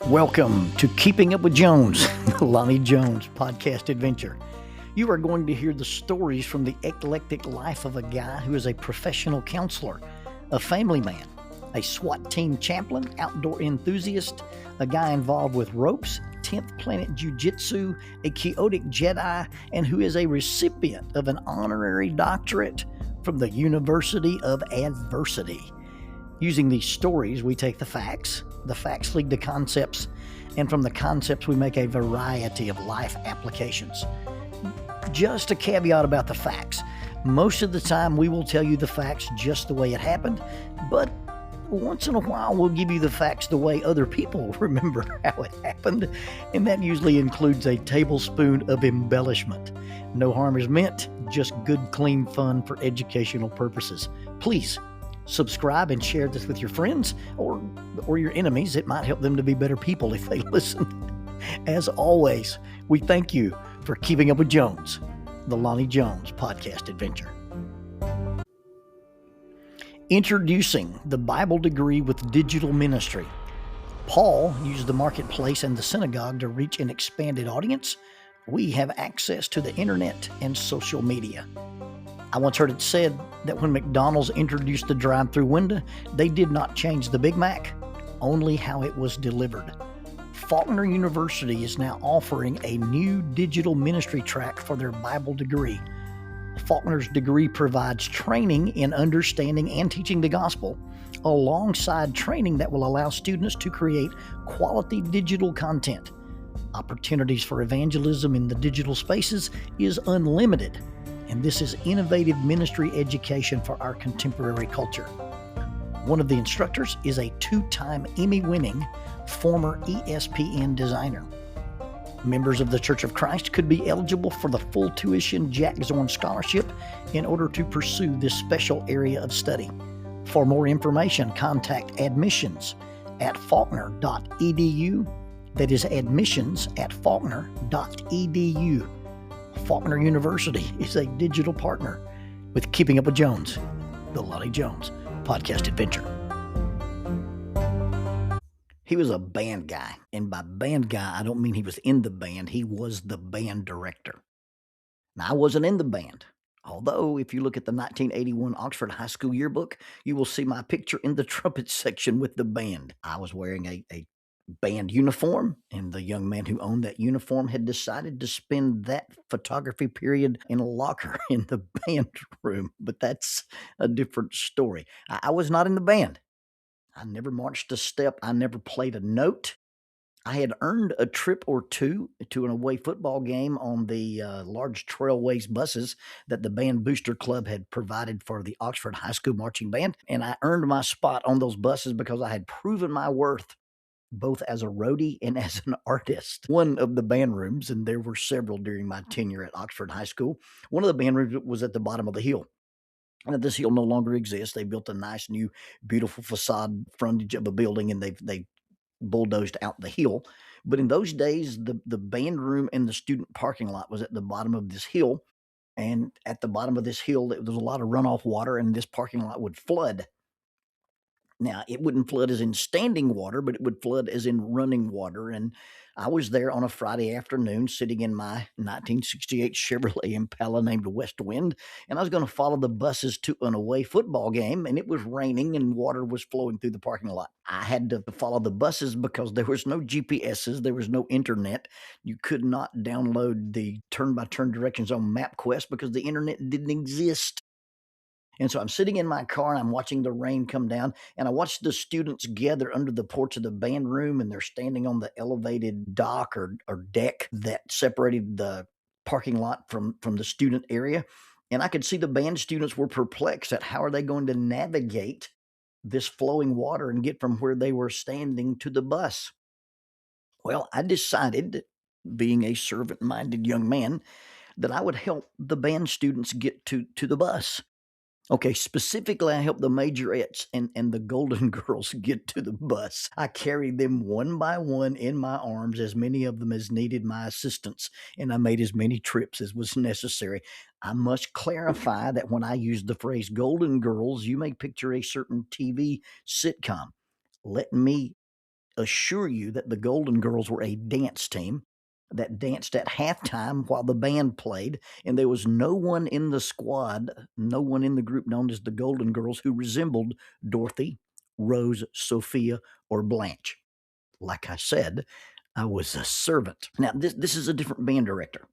Welcome to Keeping Up with Jones, the Lonnie Jones podcast adventure. You are going to hear the stories from the eclectic life of a guy who is a professional counselor, a family man, a SWAT team chaplain, outdoor enthusiast, a guy involved with ropes, 10th Planet Jiu-Jitsu, a chaotic Jedi, and who is a recipient of an honorary doctorate from the University of Adversity. Using these stories, we take the facts lead to concepts, and from the concepts we make a variety of life applications. Just a caveat about the facts. Most of the time we will tell you the facts just the way it happened, but once in a while we'll give you the facts the way other people remember how it happened, and that usually includes a tablespoon of embellishment. No harm is meant, just good, clean fun for educational purposes. Please subscribe and share this with your friends or your enemies. It might help them to be better people if they listen. As always, we thank you for keeping up with Jones, the Lonnie Jones podcast adventure. Introducing the Bible degree with digital ministry. Paul used the marketplace and the synagogue to reach an expanded audience. We have access to the internet and social media. I once heard it said that when McDonald's introduced the drive-through window, they did not change the Big Mac, only how it was delivered. Faulkner University is now offering a new digital ministry track for their Bible degree. Faulkner's degree provides training in understanding and teaching the gospel, alongside training that will allow students to create quality digital content. Opportunities for evangelism in the digital spaces is unlimited, and this is innovative ministry education for our contemporary culture. One of the instructors is a 2-time Emmy-winning former ESPN designer. Members of the Church of Christ could be eligible for the full tuition Jack Zorn Scholarship in order to pursue this special area of study. For more information, contact admissions at faulkner.edu. That is admissions at faulkner.edu. Faulkner University is a digital partner with Keeping Up with Jones, the Lonnie Jones podcast adventure. He was a band guy, and by band guy, I don't mean he was in the band. He was the band director. Now, I wasn't in the band, although if you look at the 1981 Oxford High School yearbook, you will see my picture in the trumpet section with the band. I was wearing a band uniform, and the young man who owned that uniform had decided to spend that photography period in a locker in the band room, but that's a different story. I was not in the band. I never marched a step. I never played a note. I had earned a trip or two to an away football game on the large Trailways buses that the Band Booster Club had provided for the Oxford High School Marching Band, and I earned my spot on those buses because I had proven my worth both as a roadie and as an artist. One of the band rooms, and there were several during my tenure at Oxford High School, one of the band rooms was at the bottom of the hill. And this hill no longer exists. They built a nice new, beautiful facade frontage of a building, and they bulldozed out the hill. But in those days, the band room and the student parking lot was at the bottom of this hill. And at the bottom of this hill, there was a lot of runoff water, and this parking lot would flood. Now, it wouldn't flood as in standing water, but it would flood as in running water. And I was there on a Friday afternoon sitting in my 1968 Chevrolet Impala named West Wind, and I was going to follow the buses to an away football game, and it was raining and water was flowing through the parking lot. I had to follow the buses because there was no GPSs, there was no internet. You could not download the turn-by-turn directions on MapQuest because the internet didn't exist. And so I'm sitting in my car and I'm watching the rain come down, and I watched the students gather under the porch of the band room, and they're standing on the elevated dock or deck that separated the parking lot from the student area. And I could see the band students were perplexed at how are they going to navigate this flowing water and get from where they were standing to the bus. Well, I decided, being a servant-minded young man, that I would help the band students get to the bus. Okay, specifically, I helped the majorettes and the Golden Girls get to the bus. I carried them one by one in my arms, as many of them as needed my assistance, and I made as many trips as was necessary. I must clarify that when I use the phrase Golden Girls, you may picture a certain TV sitcom. Let me assure you that the Golden Girls were a dance team that danced at halftime while the band played, and there was no one in the squad, no one in the group known as the Golden Girls who resembled Dorothy, Rose, Sophia, or Blanche. Like I said, I was a servant. Now, this is a different band director.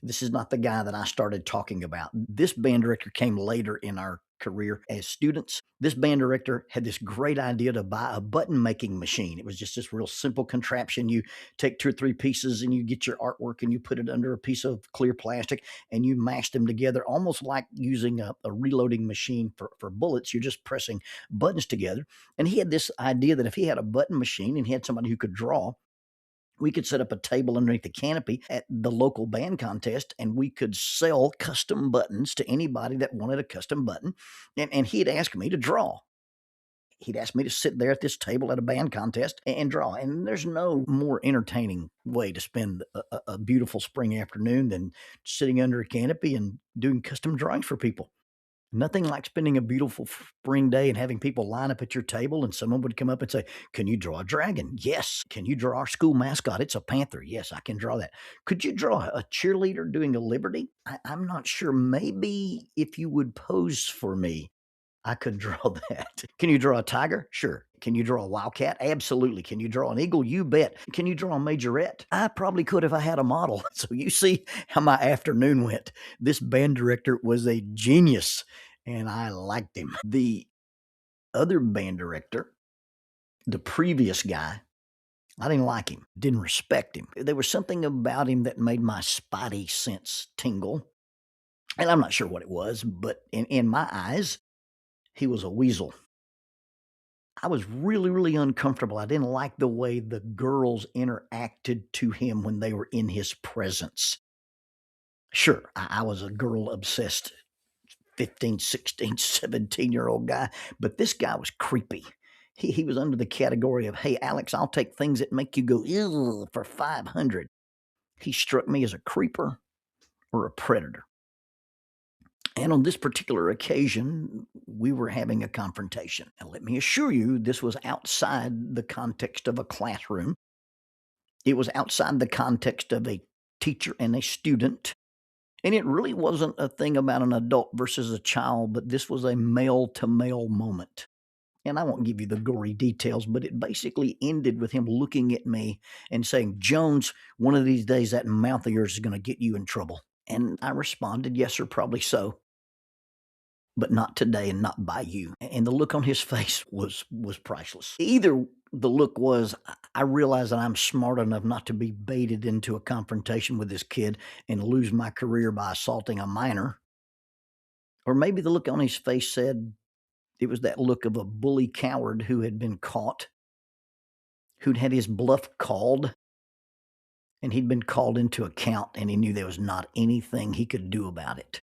This is not the guy that I started talking about. This band director came later in our career as students. This band director had this great idea to buy a button making machine. It was just this real simple contraption. You take 2 or 3 pieces and you get your artwork and you put it under a piece of clear plastic and you mash them together, almost like using a reloading machine for bullets. You're just pressing buttons together. And he had this idea that if he had a button machine and he had somebody who could draw, we could set up a table underneath the canopy at the local band contest and we could sell custom buttons to anybody that wanted a custom button. And he'd ask me to draw. He'd ask me to sit there at this table at a band contest and draw. And there's no more entertaining way to spend a beautiful spring afternoon than sitting under a canopy and doing custom drawings for people. Nothing like spending a beautiful spring day and having people line up at your table and someone would come up and say, "Can you draw a dragon?" "Yes." "Can you draw our school mascot?" "It's a panther." "Yes, I can draw that." "Could you draw a cheerleader doing a liberty?" I'm not sure. Maybe if you would pose for me, I could draw that. "Can you draw a tiger?" "Sure." "Can you draw a wildcat?" "Absolutely." "Can you draw an eagle?" "You bet." "Can you draw a majorette?" "I probably could if I had a model." So you see how my afternoon went. This band director was a genius, and I liked him. The other band director, the previous guy, I didn't like him, didn't respect him. There was something about him that made my spidey sense tingle. And I'm not sure what it was, but in my eyes, he was a weasel. I was really, really uncomfortable. I didn't like the way the girls interacted to him when they were in his presence. Sure, I was a girl obsessed 15, 16, 17-year-old guy, but this guy was creepy. He was under the category of, "Hey, Alex, I'll take things that make you go, ew, for 500. He struck me as a creeper or a predator. And on this particular occasion, we were having a confrontation. And let me assure you, this was outside the context of a classroom. It was outside the context of a teacher and a student. And it really wasn't a thing about an adult versus a child, but this was a male to male moment. And I won't give you the gory details, but it basically ended with him looking at me and saying, "Jones, one of these days that mouth of yours is going to get you in trouble." And I responded, "Yes, sir, probably so, but not today and not by you." And the look on his face was priceless. Either the look was, I realize that I'm smart enough not to be baited into a confrontation with this kid and lose my career by assaulting a minor. Or maybe the look on his face said, it was that look of a bully coward who had been caught, who'd had his bluff called, and he'd been called into account, and he knew there was not anything he could do about it.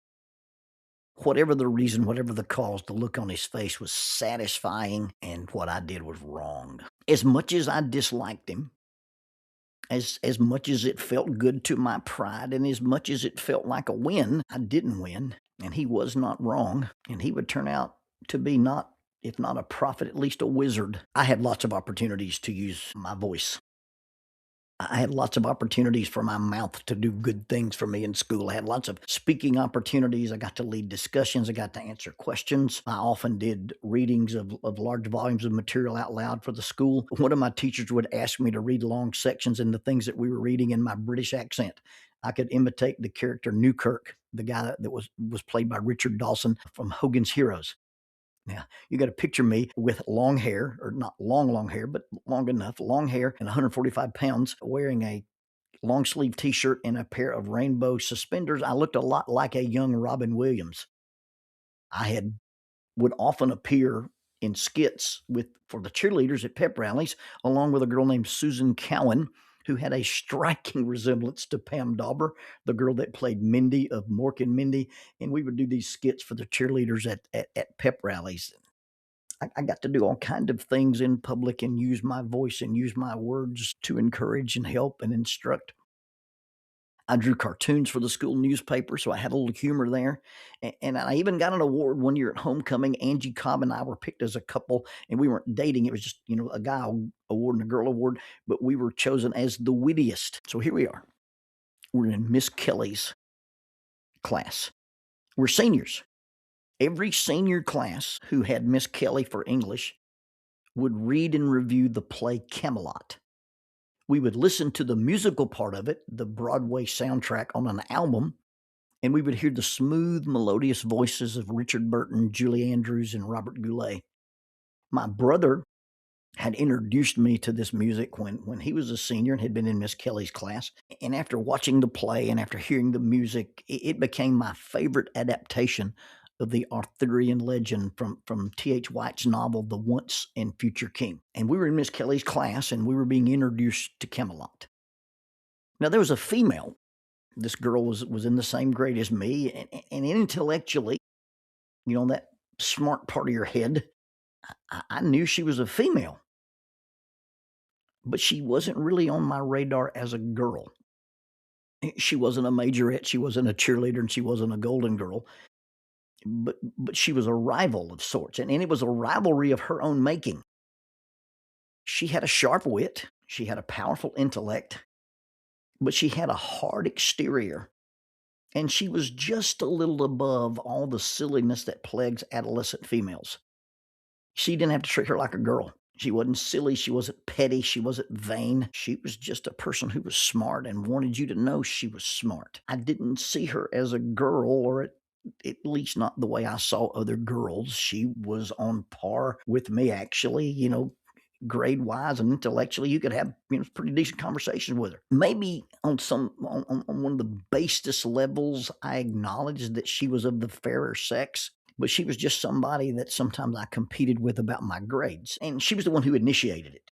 Whatever the reason, whatever the cause, the look on his face was satisfying, and what I did was wrong. As much as I disliked him, as much as it felt good to my pride, and as much as it felt like a win, I didn't win, and he was not wrong, and he would turn out to be not, if not a prophet, at least a wizard. I had lots of opportunities to use my voice. I had lots of opportunities for my mouth to do good things for me in school. I had lots of speaking opportunities. I got to lead discussions. I got to answer questions. I often did readings of large volumes of material out loud for the school. One of my teachers would ask me to read long sections in the things that we were reading in my British accent. I could imitate the character Newkirk, the guy that was played by Richard Dawson from Hogan's Heroes. Now, you got to picture me with long hair, or not long hair, but long enough, long hair and 145 pounds, wearing a long sleeve t-shirt and a pair of rainbow suspenders. I looked a lot like a young Robin Williams. I would often appear in skits for the cheerleaders at pep rallies, along with a girl named Susan Cowan, who had a striking resemblance to Pam Dauber, the girl that played Mindy of Mork and Mindy. And we would do these skits for the cheerleaders at pep rallies. I got to do all kinds of things in public and use my voice and use my words to encourage and help and instruct. I drew cartoons for the school newspaper, so I had a little humor there. And I even got an award one year at homecoming. Angie Cobb and I were picked as a couple, and we weren't dating. It was just, a guy award and a girl award, but we were chosen as the wittiest. So here we are. We're in Miss Kelly's class. We're seniors. Every senior class who had Miss Kelly for English would read and review the play Camelot. We would listen to the musical part of it, the Broadway soundtrack on an album, and we would hear the smooth, melodious voices of Richard Burton, Julie Andrews, and Robert Goulet. My brother had introduced me to this music when he was a senior and had been in Miss Kelly's class. And after watching the play and after hearing the music, it became my favorite adaptation of the Arthurian legend from T.H. White's novel, The Once and Future King. And we were in Miss Kelly's class and we were being introduced to Camelot. Now, there was a female. This girl was in the same grade as me, and intellectually, that smart part of your head, I knew she was a female, but she wasn't really on my radar as a girl. She wasn't a majorette, she wasn't a cheerleader, and she wasn't a Golden Girl, but she was a rival of sorts, and it was a rivalry of her own making. She had a sharp wit, she had a powerful intellect, but she had a hard exterior. And she was just a little above all the silliness that plagues adolescent females. She didn't have to treat her like a girl. She wasn't silly. She wasn't petty. She wasn't vain. She was just a person who was smart and wanted you to know she was smart. I didn't see her as a girl, or at least not the way I saw other girls. She was on par with me, actually, grade wise and intellectually. You could have pretty decent conversations with her. Maybe on one of the basest levels, I acknowledged that she was of the fairer sex, but she was just somebody that sometimes I competed with about my grades, and she was the one who initiated it.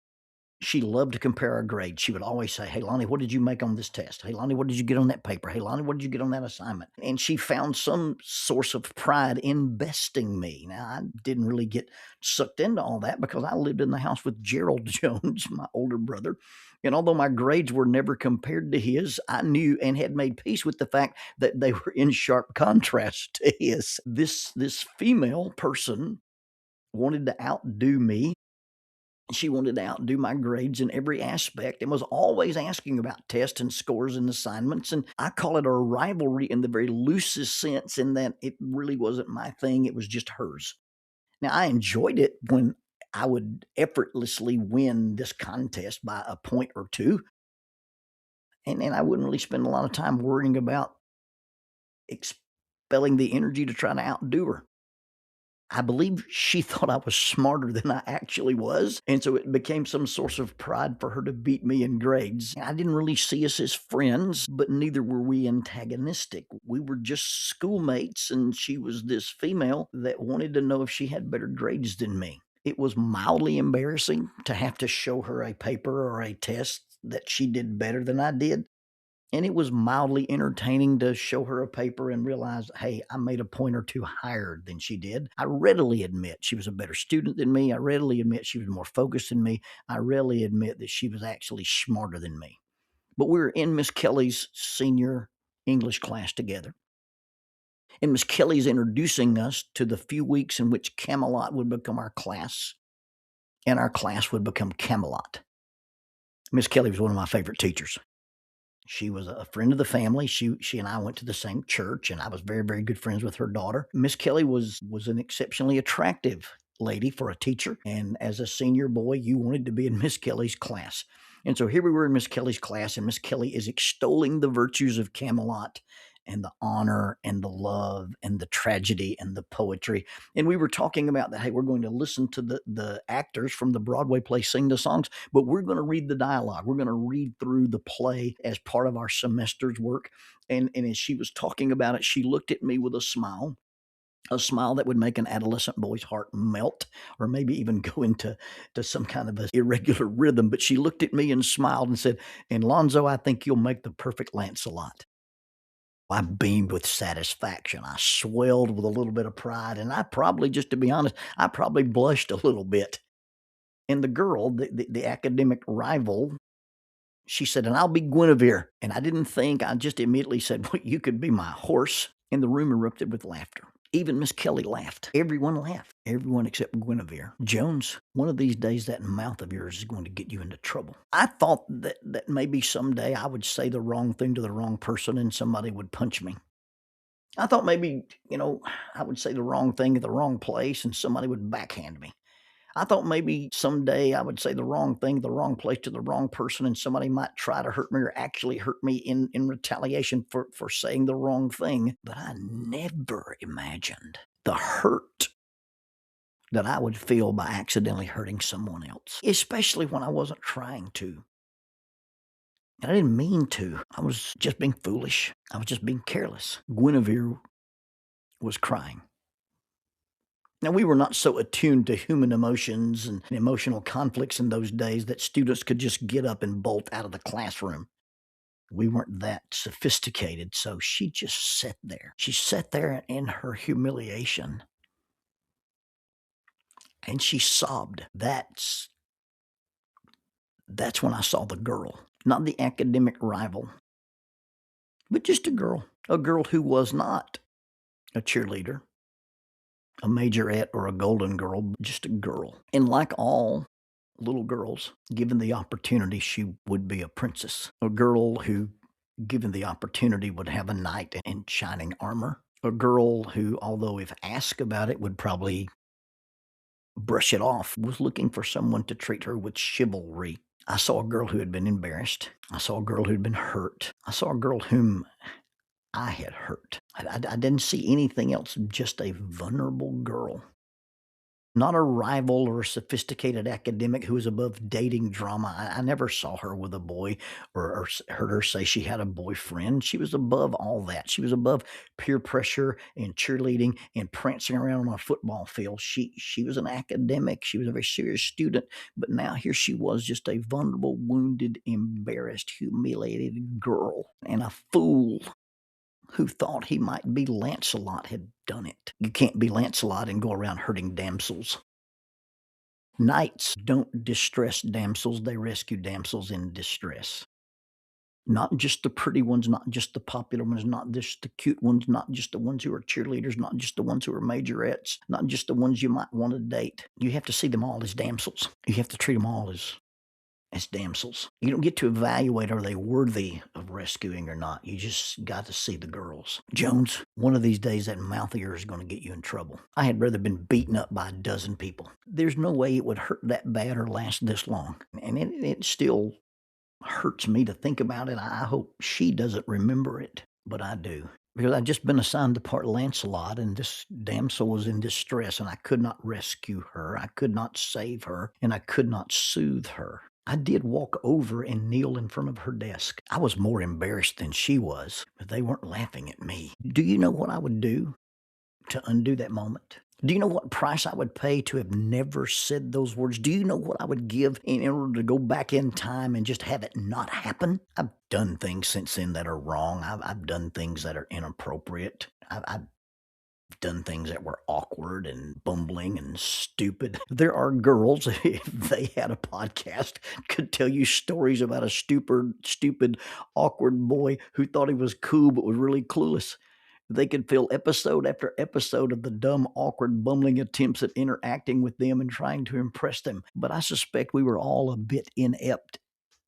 She loved to compare our grades. She would always say, "Hey, Lonnie, what did you make on this test? Hey, Lonnie, what did you get on that paper? Hey, Lonnie, what did you get on that assignment?" And she found some source of pride in besting me. Now, I didn't really get sucked into all that because I lived in the house with Gerald Jones, my older brother. And although my grades were never compared to his, I knew and had made peace with the fact that they were in sharp contrast to his. This female person wanted to outdo me. She wanted to outdo my grades in every aspect and was always asking about tests and scores and assignments. And I call it a rivalry in the very loosest sense, in that it really wasn't my thing. It was just hers. Now, I enjoyed it when I would effortlessly win this contest by a point or two. And I wouldn't really spend a lot of time worrying about expelling the energy to try to outdo her. I believe she thought I was smarter than I actually was, and so it became some source of pride for her to beat me in grades. I didn't really see us as friends, but neither were we antagonistic. We were just schoolmates, and she was this female that wanted to know if she had better grades than me. It was mildly embarrassing to have to show her a paper or a test that she did better than I did. And it was mildly entertaining to show her a paper and realize, hey, I made a point or two higher than she did. I readily admit she was a better student than me. I readily admit she was more focused than me. I readily admit that she was actually smarter than me. But we were in Miss Kelly's senior English class together. And Miss Kelly's introducing us to the few weeks in which Camelot would become our class, and our class would become Camelot. Miss Kelly was one of my favorite teachers. She was a friend of the family. She and I went to the same church, and I was very, very good friends with her daughter. Miss Kelly was an exceptionally attractive lady for a teacher, and as a senior boy, you wanted to be in Miss Kelly's class. And so here we were in Miss Kelly's class, and Miss Kelly is extolling the virtues of Camelot and the honor and the love and the tragedy and the poetry. And we were talking about that, hey, we're going to listen to the actors from the Broadway play sing the songs, but we're going to read the dialogue. We're going to read through the play as part of our semester's work. And as she was talking about it, she looked at me with a smile that would make an adolescent boy's heart melt, or maybe even go into some kind of an irregular rhythm. But she looked at me and smiled and said, "And Lonzo, I think you'll make the perfect Lancelot." I beamed with satisfaction. I swelled with a little bit of pride, and I probably, just to be honest, I probably blushed a little bit. And the girl, the academic rival, She said, "And I'll be Guinevere." And I didn't think, I just immediately said, "Well, you could be my horse." And the room erupted with laughter. Even Miss Kelly laughed. Everyone laughed. Everyone except Guinevere. "Jones, one of these days that mouth of yours is going to get you into trouble." I thought that maybe someday I would say the wrong thing to the wrong person and somebody would punch me. I thought maybe, I would say the wrong thing at the wrong place and somebody would backhand me. I thought maybe someday I would say the wrong thing, the wrong place to the wrong person, and somebody might try to hurt me or actually hurt me in retaliation for saying the wrong thing. But I never imagined the hurt that I would feel by accidentally hurting someone else, especially when I wasn't trying to. And I didn't mean to. I was just being foolish. I was just being careless. Guinevere was crying. Now, we were not so attuned to human emotions and emotional conflicts in those days that students could just get up and bolt out of the classroom. We weren't that sophisticated, so she just sat there. She sat there in her humiliation, and she sobbed. That's when I saw the girl, not the academic rival, but just a girl who was not a cheerleader, a majorette, or a golden girl, just a girl. And like all little girls, given the opportunity, she would be a princess. A girl who, given the opportunity, would have a knight in shining armor. A girl who, although if asked about it, would probably brush it off, was looking for someone to treat her with chivalry. I saw a girl who had been embarrassed. I saw a girl who had been hurt. I saw a girl whom I had hurt. I didn't see anything else, just a vulnerable girl. Not a rival or a sophisticated academic who was above dating drama. I never saw her with a boy or heard her say she had a boyfriend. She was above all that. She was above peer pressure and cheerleading and prancing around on a football field. She was an academic. She was a very serious student. But now here she was, just a vulnerable, wounded, embarrassed, humiliated girl. And a fool who thought he might be Lancelot had done it. You can't be Lancelot and go around hurting damsels. Knights don't distress damsels, they rescue damsels in distress. Not just the pretty ones, not just the popular ones, not just the cute ones, not just the ones who are cheerleaders, not just the ones who are majorettes, not just the ones you might want to date. You have to see them all as damsels. You have to treat them all as damsels. You don't get to evaluate, are they worthy of rescuing or not. You just got to see the girls. Jones, one of these days that mouth of yours is going to get you in trouble. I had rather been beaten up by a dozen people. There's no way it would hurt that bad or last this long. And it still hurts me to think about it. I hope she doesn't remember it, but I do. Because I'd just been assigned the part Lancelot, and this damsel was in distress, and I could not rescue her. I could not save her, and I could not soothe her. I did walk over and kneel in front of her desk. I was more embarrassed than she was, but they weren't laughing at me. Do you know what I would do to undo that moment? Do you know what price I would pay to have never said those words? Do you know what I would give in order to go back in time and just have it not happen? I've done things since then that are wrong. I've done things that are inappropriate. I've done things that were awkward and bumbling and stupid. There are girls, if they had a podcast, could tell you stories about a stupid, awkward boy who thought he was cool but was really clueless. They could fill episode after episode of the dumb, awkward, bumbling attempts at interacting with them and trying to impress them. But I suspect we were all a bit inept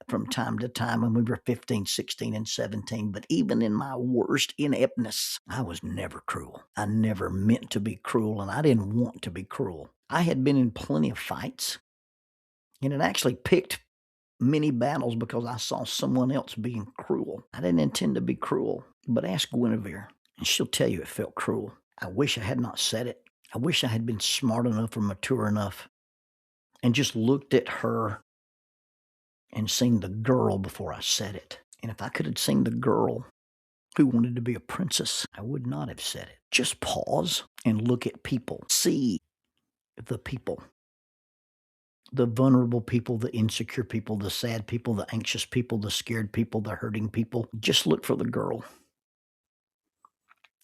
from time to time when we were 15, 16, and 17. But even in my worst ineptness, I was never cruel. I never meant to be cruel, and I didn't want to be cruel. I had been in plenty of fights, and had actually picked many battles because I saw someone else being cruel. I didn't intend to be cruel, but ask Guinevere, and she'll tell you it felt cruel. I wish I had not said it. I wish I had been smart enough or mature enough and just looked at her and seen the girl before I said it. And if I could have seen the girl who wanted to be a princess, I would not have said it. Just pause and look at people. See the people. The vulnerable people, the insecure people, the sad people, the anxious people, the scared people, the hurting people. Just look for the girl.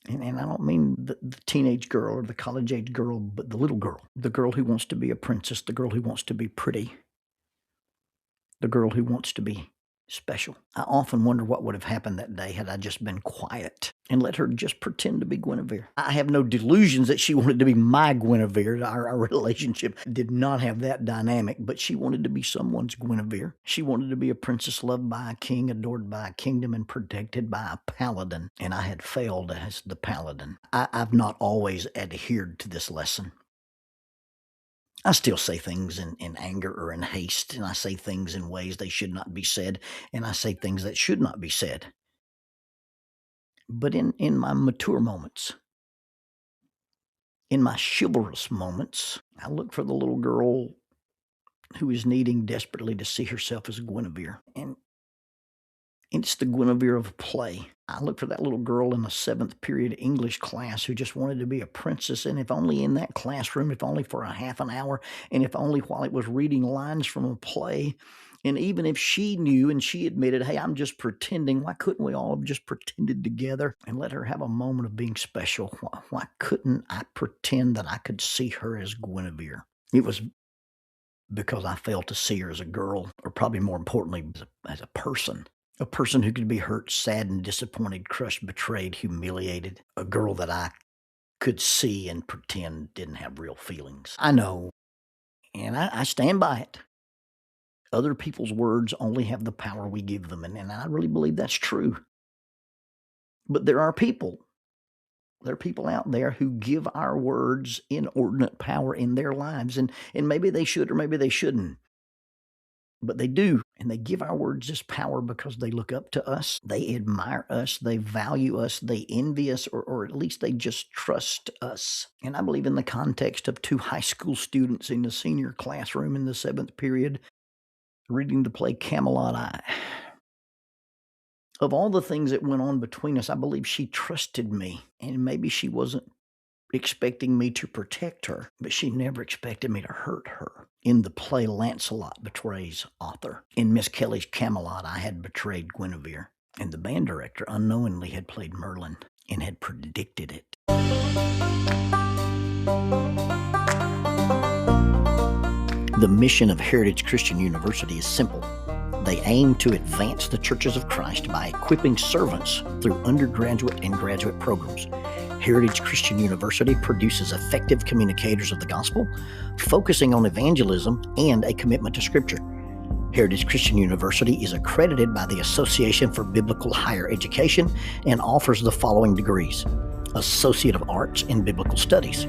And I don't mean the teenage girl or the college-age girl, but the little girl. The girl who wants to be a princess, the girl who wants to be pretty, the girl who wants to be special. I often wonder what would have happened that day had I just been quiet and let her just pretend to be Guinevere. I have no delusions that she wanted to be my Guinevere. Our relationship did not have that dynamic, but she wanted to be someone's Guinevere. She wanted to be a princess loved by a king, adored by a kingdom, and protected by a paladin. And I had failed as the paladin. I've not always adhered to this lesson. I still say things in anger or in haste, and I say things in ways they should not be said, and I say things that should not be said. But in my mature moments, in my chivalrous moments, I look for the little girl who is needing desperately to see herself as Guinevere. And it's the Guinevere of play. I look for that little girl in the 7th period English class who just wanted to be a princess, and if only in that classroom, if only for a half an hour, and if only while it was reading lines from a play. And even if she knew and she admitted, hey, I'm just pretending, why couldn't we all have just pretended together and let her have a moment of being special? Why couldn't I pretend that I could see her as Guinevere? It was because I failed to see her as a girl, or probably more importantly, as a person. A person who could be hurt, saddened, disappointed, crushed, betrayed, humiliated. A girl that I could see and pretend didn't have real feelings. I know, and I stand by it. Other people's words only have the power we give them, and I really believe that's true. But there are people out there who give our words inordinate power in their lives, and maybe they should or maybe they shouldn't. But they do, and they give our words this power because they look up to us, they admire us, they value us, they envy us, or at least they just trust us. And I believe in the context of 2 high school students in the senior classroom in the 7th period reading the play Camelot, of all the things that went on between us, I believe she trusted me, and maybe she wasn't expecting me to protect her, but she never expected me to hurt her. In the play, Lancelot betrays Arthur. In Miss Kelly's Camelot, I had betrayed Guinevere, and the band director unknowingly had played Merlin and had predicted it. The mission of Heritage Christian University is simple. They aim to advance the churches of Christ by equipping servants through undergraduate and graduate programs. Heritage Christian University produces effective communicators of the gospel, focusing on evangelism and a commitment to Scripture. Heritage Christian University is accredited by the Association for Biblical Higher Education and offers the following degrees: Associate of Arts in Biblical Studies,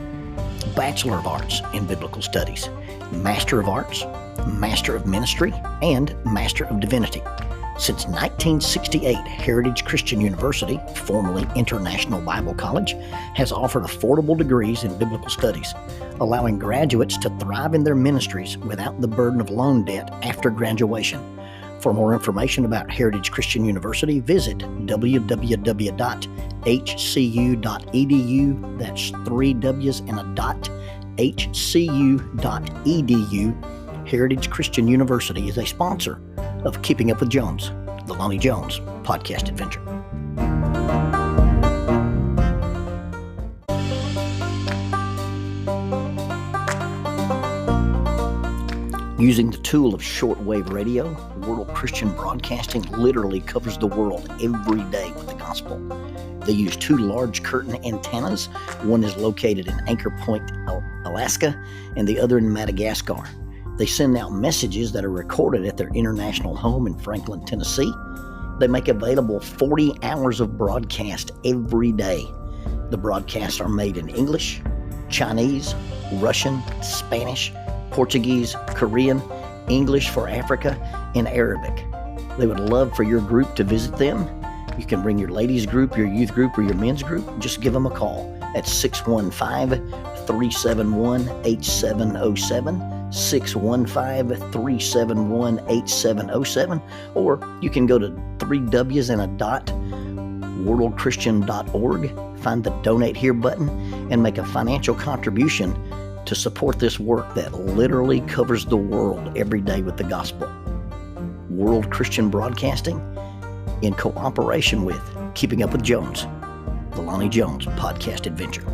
Bachelor of Arts in Biblical Studies, Master of Arts, Master of Ministry, and Master of Divinity. Since 1968, Heritage Christian University, formerly International Bible College, has offered affordable degrees in biblical studies, allowing graduates to thrive in their ministries without the burden of loan debt after graduation. For more information about Heritage Christian University, visit www.hcu.edu. That's 3 W's and a dot, hcu.edu. Heritage Christian University is a sponsor of Keeping Up with Jones, the Lonnie Jones podcast adventure. Using the tool of shortwave radio, World Christian Broadcasting literally covers the world every day with the gospel. They use 2 large curtain antennas. One is located in Anchor Point, Alaska, and the other in Madagascar. They send out messages that are recorded at their international home in Franklin, Tennessee. They make available 40 hours of broadcast every day. The broadcasts are made in English, Chinese, Russian, Spanish, Portuguese, Korean, English for Africa, and Arabic. They would love for your group to visit them. You can bring your ladies group, your youth group, or your men's group. Just give them a call at 615-371-8707. 615-371-8707, or you can go to 3 W's and a dot, worldchristian.org, find the donate here button, and make a financial contribution to support this work that literally covers the world every day with the gospel. World Christian Broadcasting, in cooperation with Keeping Up with Jones, the Lonnie Jones podcast adventure.